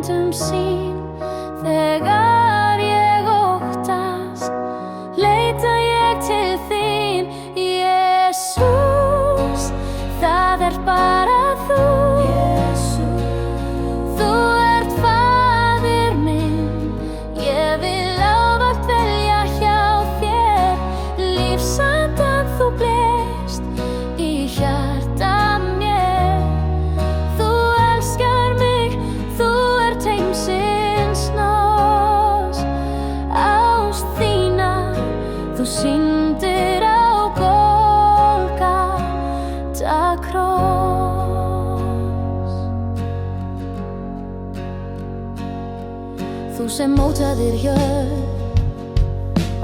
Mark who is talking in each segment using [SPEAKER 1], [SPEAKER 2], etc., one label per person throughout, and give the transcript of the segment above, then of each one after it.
[SPEAKER 1] stundum sýn. Þegar ég óttast, leita ég til þín. Jesús, það bara þú. Þú ert faðir minn, ég vil ávallt velja hjá þér. Lífsandann þú blést í hjarta mér. Þú elskar mig, þú ert heimsins nós. Ást þína þú sýndir á Golgata kross. Þú sem mótaðir jörð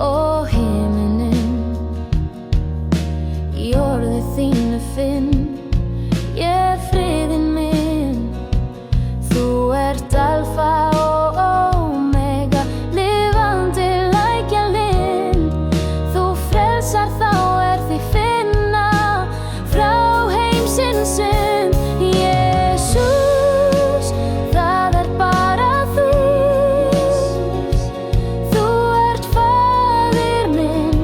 [SPEAKER 1] og himininn, í orði þínu finn ég friðinn minn. Þú ert alfa og omega, lifandi lækjarlind. Þú frelsar þá því finna frá heimsins synd. Jesús, það bara þú. Þú ert faðir minn,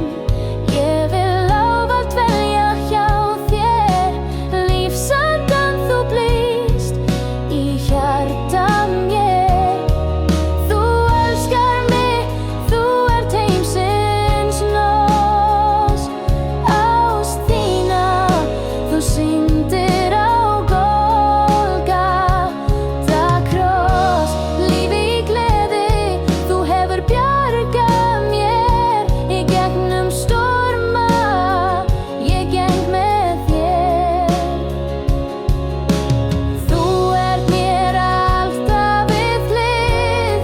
[SPEAKER 1] ég vil ávallt velja hjá þér. Lífsandann þú blést í hjarta mér. Þú elskar mig, þú ert heimsins nós. Ást þína þú sýndir á Golgata kross. Lífi í gleði, þú hefur bjargað mér. Í gegnum storma, ég geng með þér. Þú ert mér alltaf við hlið.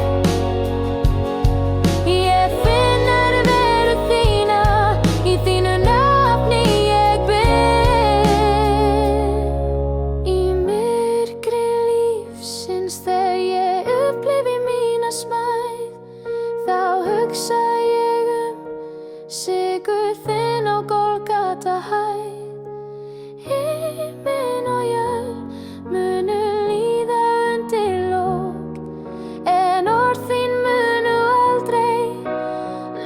[SPEAKER 1] Ég finn nærveru þína, í þínu nafni ég bið. Í myrkri lífsins þegar ég upplifi mína smæð, þá hugsa ég sigur þinn á Golgata hæð. Himinn og jörð munu líða undir lok, en orð þín munu aldrei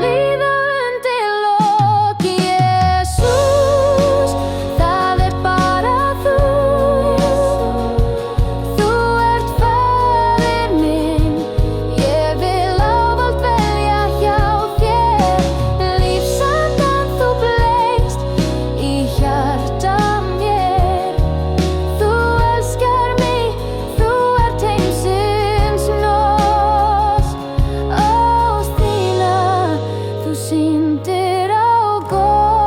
[SPEAKER 1] líða undir lok. Jesús, það bara þú. Þú ert faðir minn, ég vil ávallt velja hjá þér. Lífsandann þú blést í hjarta mér. Þú elskar mig, þú ert heimsins nós. Ást þína þú sýndir á Golgata